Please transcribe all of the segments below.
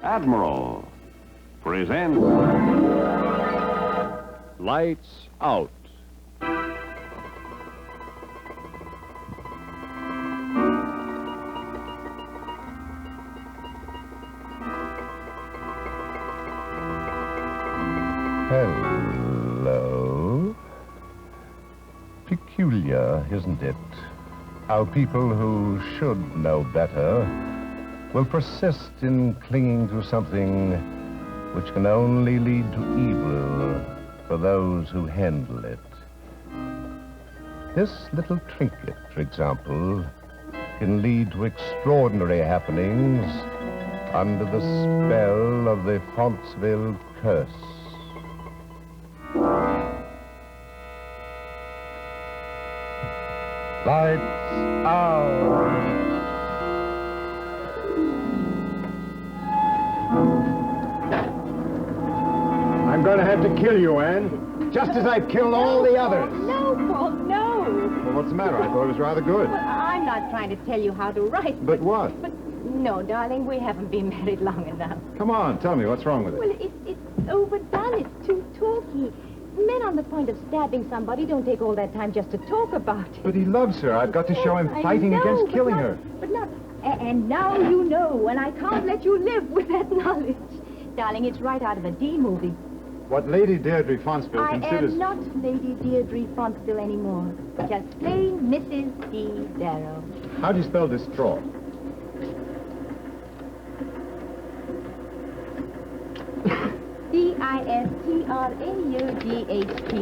Admiral presents Lights Out. Hello. Peculiar, isn't it? How people who should know better will persist in clinging to something which can only lead to evil for those who handle it. This little trinket, for example, can lead to extraordinary happenings under the spell of the Fonceville curse. Lights out! I'm going to have to kill you, Anne. Just as I've killed all the others. No, Paul, no. Well, what's the matter? I thought it was rather good. Well, I'm not trying to tell you how to write. But what? But no, darling, we haven't been married long enough. Come on, tell me, what's wrong with it? Well, it's overdone. It's too talky. Men on the point of stabbing somebody don't take all that time just to talk about it. But he loves her. I've got to show him fighting against killing her. But not... And now you know, and I can't let you live with that knowledge. Darling, it's right out of a D movie. What Lady Deirdre Fonceville considers... I am not Lady Deirdre Fonceville anymore. Just plain Mrs. D. Darrow. How do you spell distraught? D-I-S-T-R-A-U-G-H-T.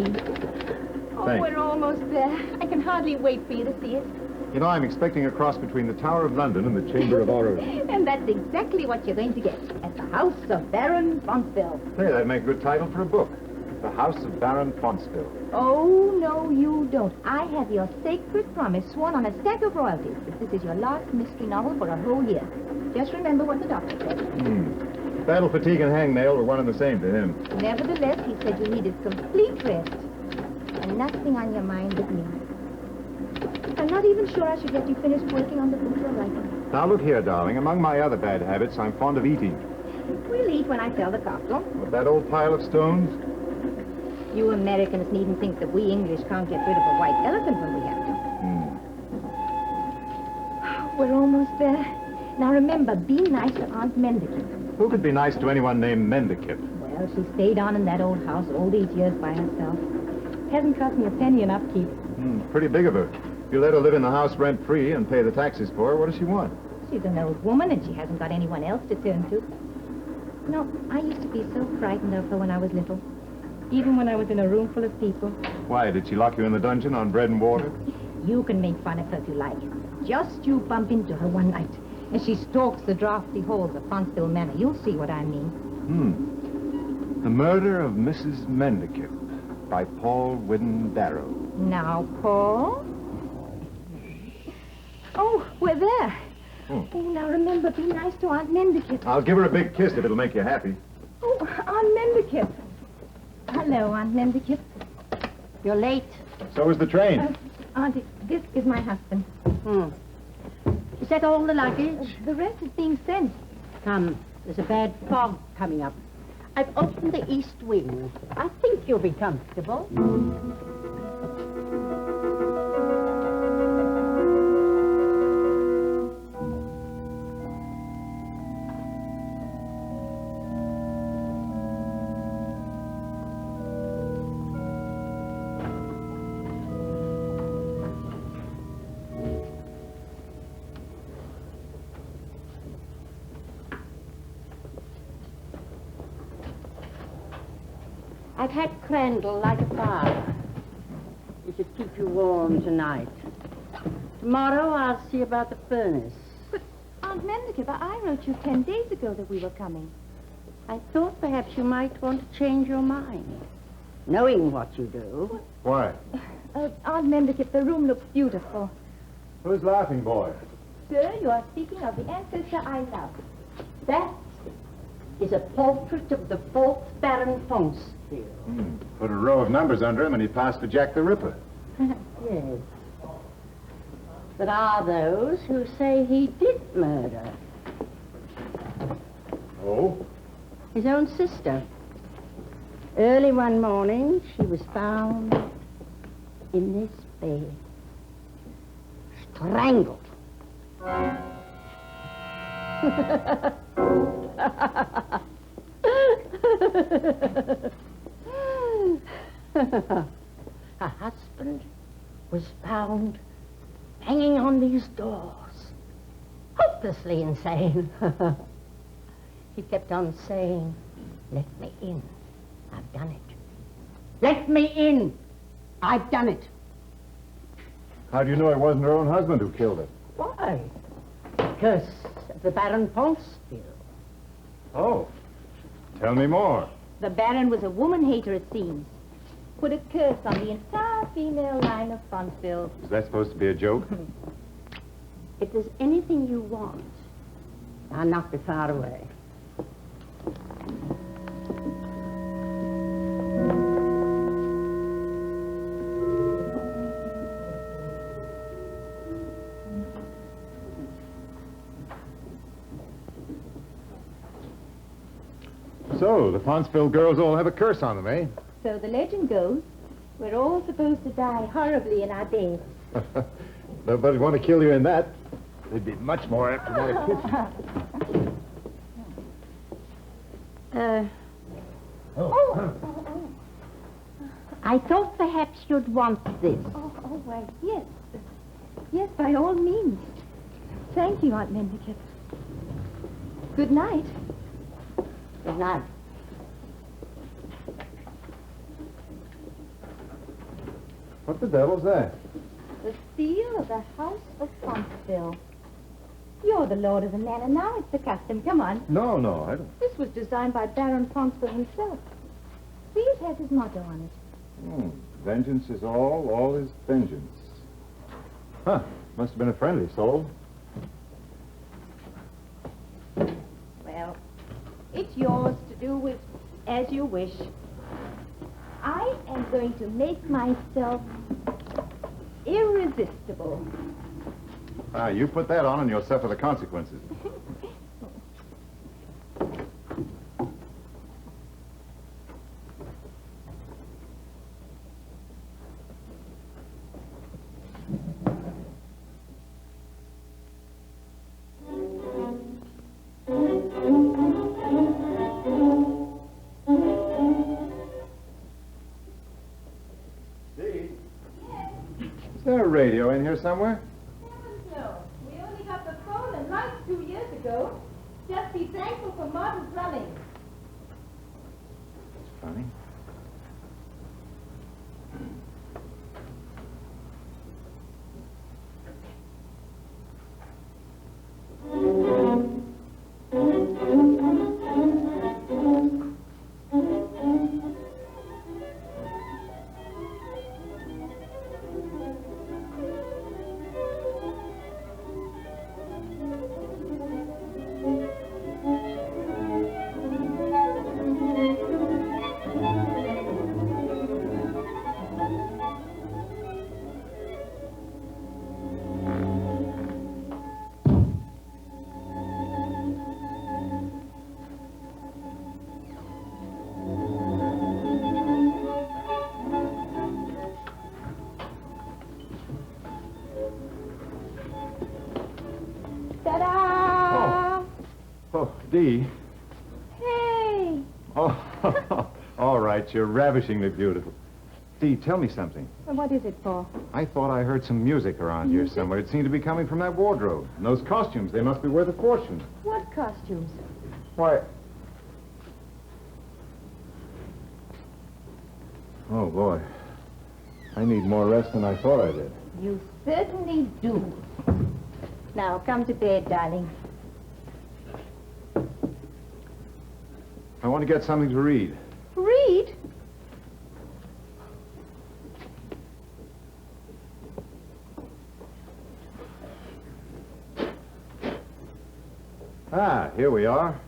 Oh, Thanks. we're almost there. I can hardly wait for you to see it. You know, I'm expecting a cross between the Tower of London and the Chamber of Horrors. And that's exactly what you're going to get at the House of Baron Fonceville. Hey, that'd make a good title for a book. The House of Baron Fonceville. Oh, no, you don't. I have your sacred promise sworn on a stack of royalties that this is your last mystery novel for a whole year. Just remember what the doctor said. Battle fatigue and hangnail were one and the same to him. Nevertheless, he said you needed complete rest and nothing on your mind but me. I'm not even sure I should get you finished working on the book you're writing. Now, look here, darling. Among my other bad habits, I'm fond of eating. We'll eat when I sell the castle. With that old pile of stones? You Americans needn't think that we English can't get rid of a white elephant when we have to. We're almost there. Now remember, be nice to Aunt Mendicant. Who could be nice to anyone named Mendicant? Well, she stayed on in that old house all these years by herself. Hasn't cost me a penny in upkeep. Pretty big of her. If you let her live in the house rent-free and pay the taxes for her, what does she want? She's an old woman, and she hasn't got anyone else to turn to. No, I used to be so frightened of her when I was little. Even when I was in a room full of people. Why, did she lock you in the dungeon on bread and water? You can make fun of her if you like. Just you bump into her one night, and she stalks the drafty halls of Fonceville Manor. You'll see what I mean. The Murder of Mrs. Mendicant by Paul Whidden Darrow. Now, Paul. Oh, we're there. Oh, now remember, be nice to Aunt Mendicant. I'll give her a big kiss if it'll make you happy. Oh, Aunt Mendicant. Hello, Aunt Mendicant. You're late. So is the train. Auntie, this is my husband. Is that all the luggage? The rest is being sent. Come, there's a bad fog coming up. I've opened the east wing. I think you'll be comfortable. I've had Crandall light a fire. It should keep you warm tonight. Tomorrow I'll see about the furnace. But, Aunt Mendicant, I wrote you 10 days ago that we were coming. I thought perhaps you might want to change your mind, knowing what you do. Why? Aunt Mendicant, the room looks beautiful. Who's laughing, boy? Sir, you are speaking of the ancestor I love. That is a portrait of the 4th Baron Fonceville. Put a row of numbers under him and he passed for Jack the Ripper. Yes. There are those who say he did murder. Oh? His own sister. Early one morning, she was found in this bed, strangled. Her husband was found hanging on these doors, hopelessly insane. He kept on saying, "Let me in. I've done it. Let me in. I've done it." How do you know it wasn't her own husband who killed her? Why? Because of the Baron Fonceville. Oh. Tell me more. The Baron was a woman-hater, it seems. Put a curse on the entire female line of Fonceville. Is that supposed to be a joke? If there's anything you want, I'll not be far away. So, the Fonceville girls all have a curse on them, eh? So the legend goes, we're all supposed to die horribly in our days. Nobody want to kill you in that. They'd be much more apt to want to kiss you. I thought perhaps you'd want this. Oh, why, yes. Yes, by all means. Thank you, Aunt Mendicott. Good night. Good night. What the devil's that? The seal of the House of Fonceville. You're the lord of the manor now. It's the custom. Come on. No, I don't. This was designed by Baron Fonceville himself. See, it has his motto on it. Vengeance is all is vengeance. Huh. Must have been a friendly soul. Well, it's yours to do with as you wish. I am going to make myself irresistible. You put that on and you'll suffer the consequences. Is there a radio in here somewhere? No, we only got the phone and lights 2 years ago. Just be thankful for modern plumbing. Funny. Ta-da! Oh, Dee. Hey! Oh, all right, you're ravishingly beautiful. Dee, tell me something. Well, what is it, Paul? I thought I heard some music around here somewhere. It seemed to be coming from that wardrobe. And those costumes, they must be worth a fortune. What costumes? Why... Oh, boy. I need more rest than I thought I did. You certainly do. Now, come to bed, darling. I want to get something to read. Read? Ah, here we are.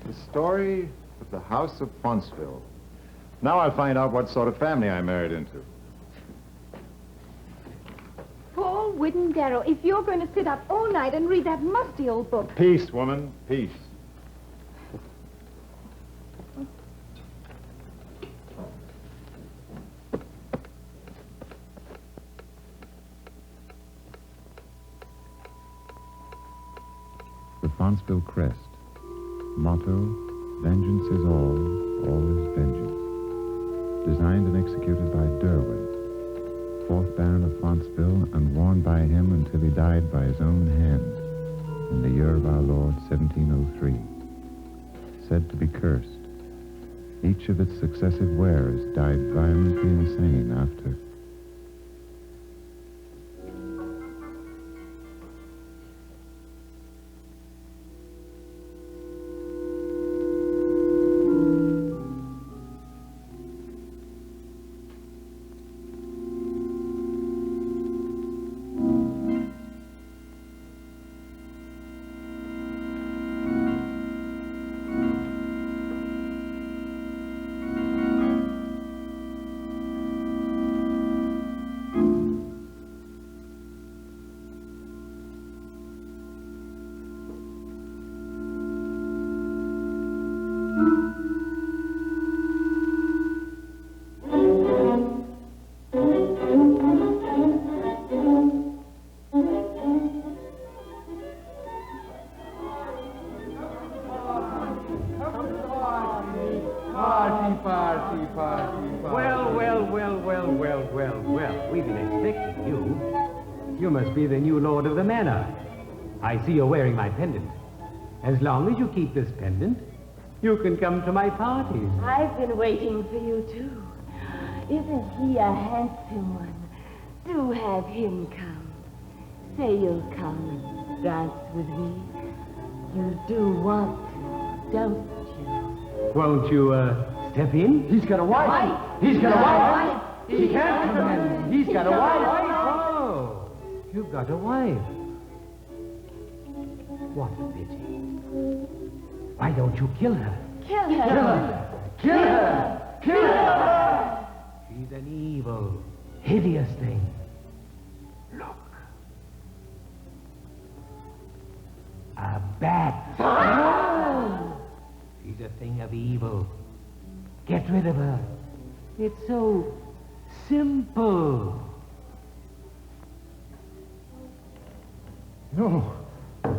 The story of the House of Fonceville. Now I'll find out what sort of family I married into. Paul Whiddon-Darrow, if you're going to sit up all night and read that musty old book. Peace, woman, peace. Fonceville crest. Motto, vengeance is all is vengeance. Designed and executed by Derwent, 4th Baron of Fonceville, and worn by him until he died by his own hand in the year of our Lord, 1703. Said to be cursed. Each of its successive wearers died violently insane after. Well, we've been expecting you. You must be the new lord of the manor. I see you're wearing my pendant. As long as you keep this pendant, you can come to my parties. I've been waiting for you, too. Isn't he a handsome one? Do have him come. Say you'll come and dance with me. You do want to, don't you? Won't you, step in? He's got a wife. He's got a wife. He can't come in. He's got a wife. Oh, you've got a wife. What a pity. Why don't you kill her? Kill her. Kill her. Kill her. Kill her. She's an evil, hideous thing. Look. A bat. She's a thing of evil. Get rid of her. It's so simple. No.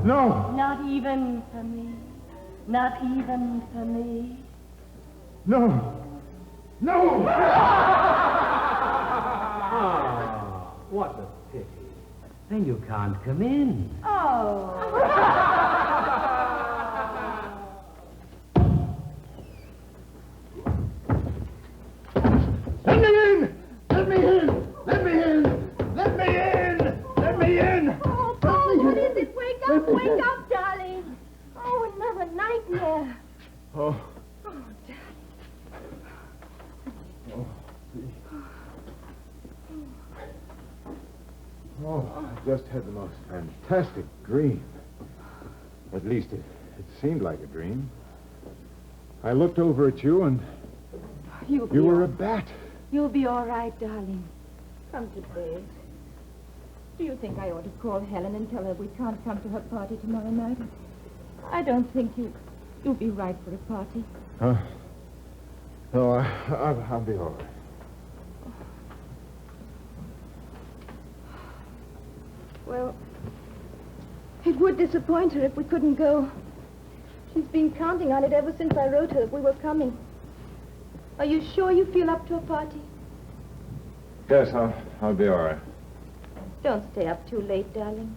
No. Not even for me. Not even for me. No. No. Oh, what a pity. Then you can't come in. Let me in! Let me in! Let me in! Let me in! Let me in! Oh, Paul, what is it? Wake up, darling. Oh, another nightmare. Oh. Oh, darling. Oh, I just had the most fantastic dream. At least it seemed like a dream. I looked over at you and you were a bat. You'll be all right, darling. Come to bed. Do you think I ought to call Helen and tell her we can't come to her party tomorrow night? I don't think you'll be right for a party. No, I'll be all right. Well, it would disappoint her if we couldn't go. She's been counting on it ever since I wrote her that we were coming. Are you sure you feel up to a party? Yes, I'll be all right. Don't stay up too late, darling.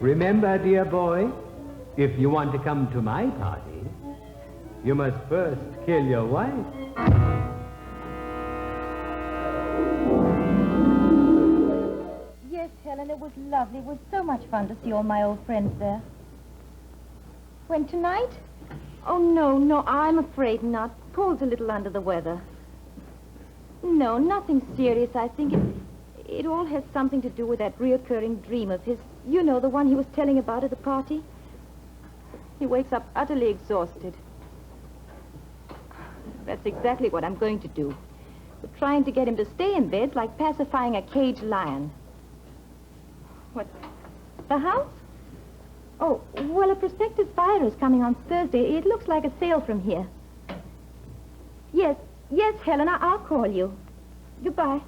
Remember, dear boy, if you want to come to my party, you must first kill your wife. Yes, Helen, it was lovely. It was so much fun to see all my old friends there. When, tonight? Oh, no, I'm afraid not. Paul's a little under the weather. No, nothing serious. I think it all has something to do with that reoccurring dream of his You know, the one he was telling about at the party. He wakes up utterly exhausted. That's exactly what I'm going to do. But trying to get him to stay in bed's like pacifying a caged lion. What? The house? Oh, well, a prospective buyer is coming on Thursday. It looks like a sale from here. Yes, Helen, I'll call you. Goodbye.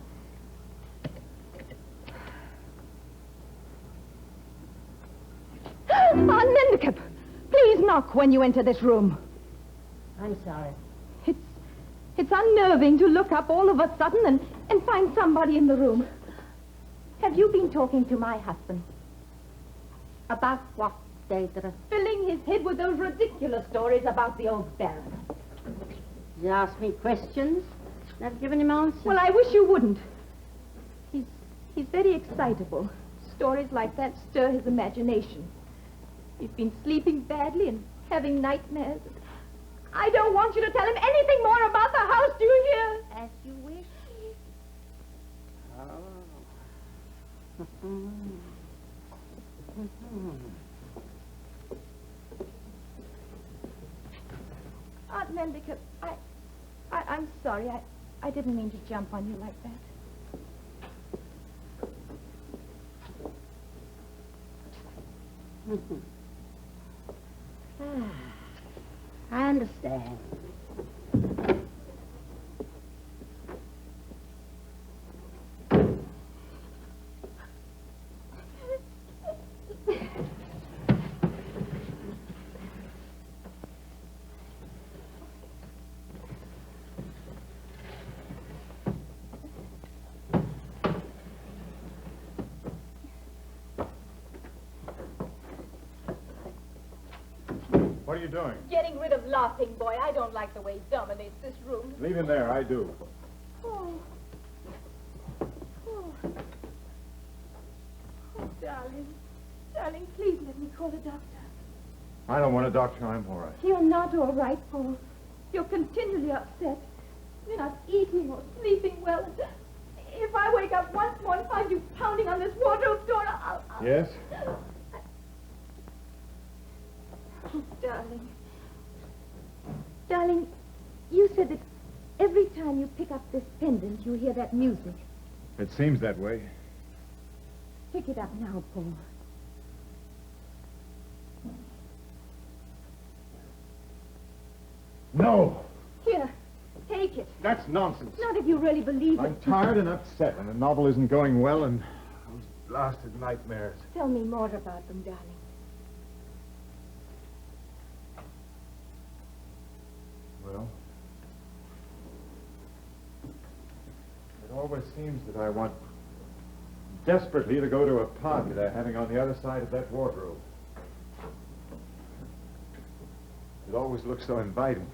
Aunt Mendicott, please knock when you enter this room. I'm sorry. It's unnerving to look up all of a sudden and find somebody in the room. Have you been talking to my husband? About what, Deidre? Filling his head with those ridiculous stories about the old Baron. You ask me questions, and I've given him answers. Well, I wish you wouldn't. He's very excitable. Stories like that stir his imagination. He's been sleeping badly and having nightmares. I don't want you to tell him anything more about the house, do you hear? As you wish. Aunt Mendicott, I'm sorry. I didn't mean to jump on you like that. I understand. What are you doing? Getting rid of Laughing Boy. I don't like the way he dominates this room. Leave him there, I do. Oh, darling. Darling, please let me call a doctor. I don't want a doctor, I'm all right. You're not all right, Paul. You're continually upset. You're not eating or sleeping well. If I wake up once more and find you pounding on this wardrobe door, I'll... Yes? Oh, darling. Darling, you said that every time you pick up this pendant, you hear that music. It seems that way. Pick it up now, Paul. No! Here, take it. That's nonsense. Not if you really believe I'm it. tired and upset, and the novel isn't going well, and those blasted nightmares. Tell me more about them, darling. Well, it always seems that I want desperately to go to a party they're having on the other side of that wardrobe. It always looks so inviting.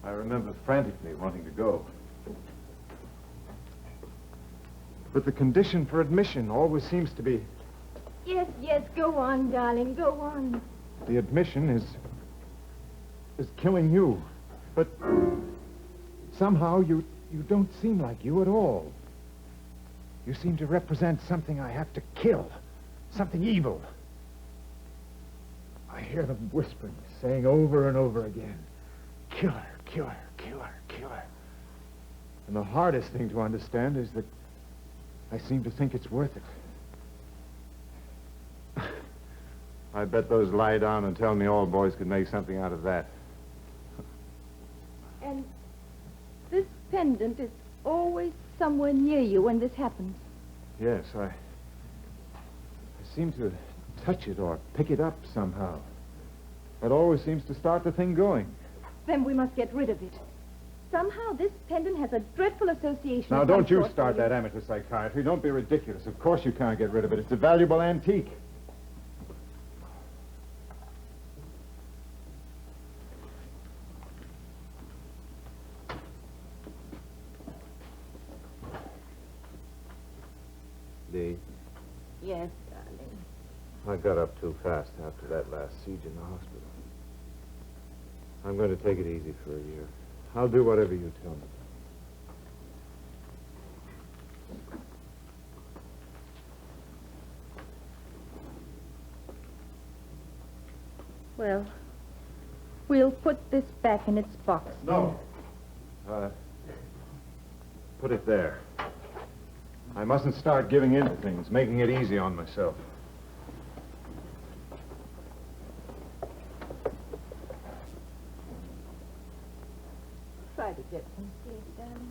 I remember frantically wanting to go. But the condition for admission always seems to be... Yes, go on, darling, go on. The admission is killing you. But somehow you don't seem like you at all. You seem to represent something I have to kill, something evil. I hear them whispering, saying over and over again, kill her, kill her, kill her, kill her. And the hardest thing to understand is that I seem to think it's worth it. I bet those lie down and tell me all boys could make something out of that. And this pendant is always somewhere near you when this happens. Yes, I seem to touch it or pick it up somehow. That always seems to start the thing going. Then we must get rid of it. Somehow this pendant has a dreadful association. Now, of don't some you sort start for that amateur psychiatry. Don't be ridiculous. Of course you can't get rid of it. It's a valuable antique. Dee, Yes, darling. I got up too fast after that last siege in the hospital. I'm going to take it easy for a year. I'll do whatever you tell me. Well, we'll put this back in its box. No. Put it there. I mustn't start giving in to things, making it easy on myself. Try to get some sleep, darling.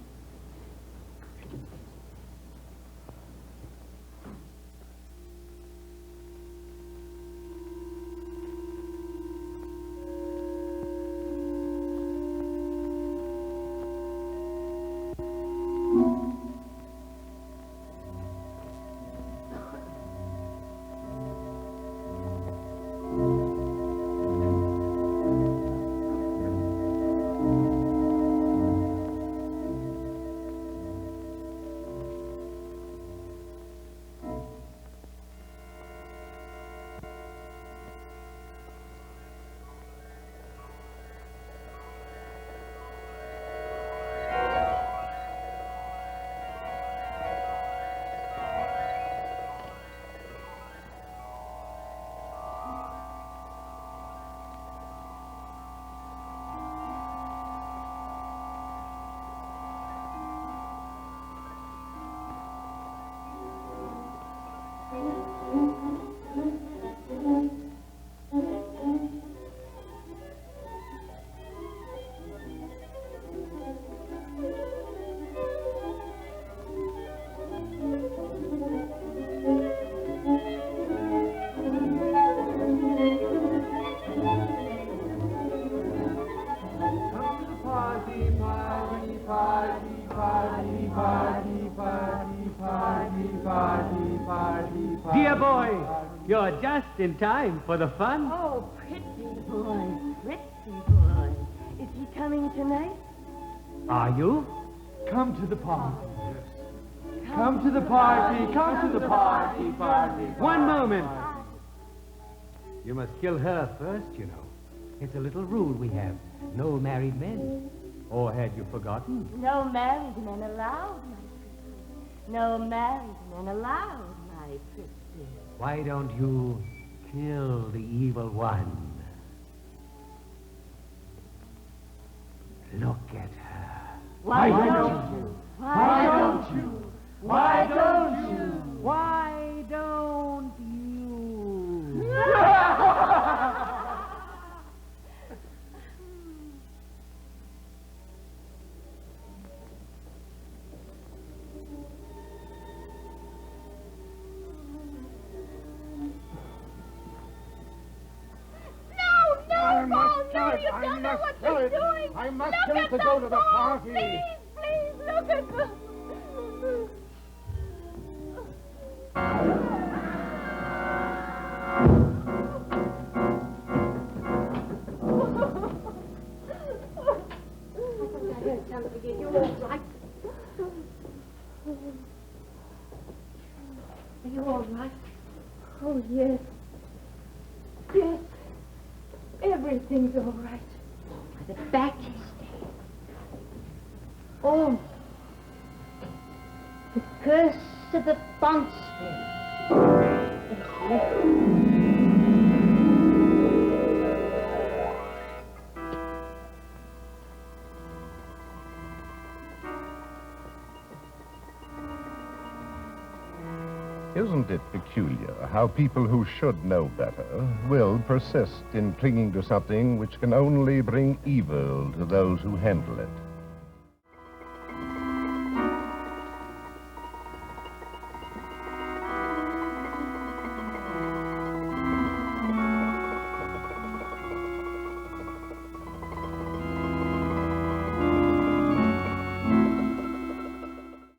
Dear boy, you're just in time for the fun. Oh, pretty boy, pretty boy. Is he coming tonight? Are you? Come to the party. Come to the party. Come to the party. One moment. You must kill her first, you know. It's a little rule we have. No married men. Or had you forgotten? No married men allowed, my pretty. No married men allowed, my pretty. Why don't you kill the evil one? Look at her. Why don't you? Why don't you? Why don't you? Why don't you? I must kill it to go to the party. Please, look at them. I heard something. Are you all right? Are you all right? Oh, yes. Yes. Everything's all right. The back is dead. Oh, the curse of the Fonceville is lifted. Isn't it peculiar how people who should know better will persist in clinging to something which can only bring evil to those who handle it?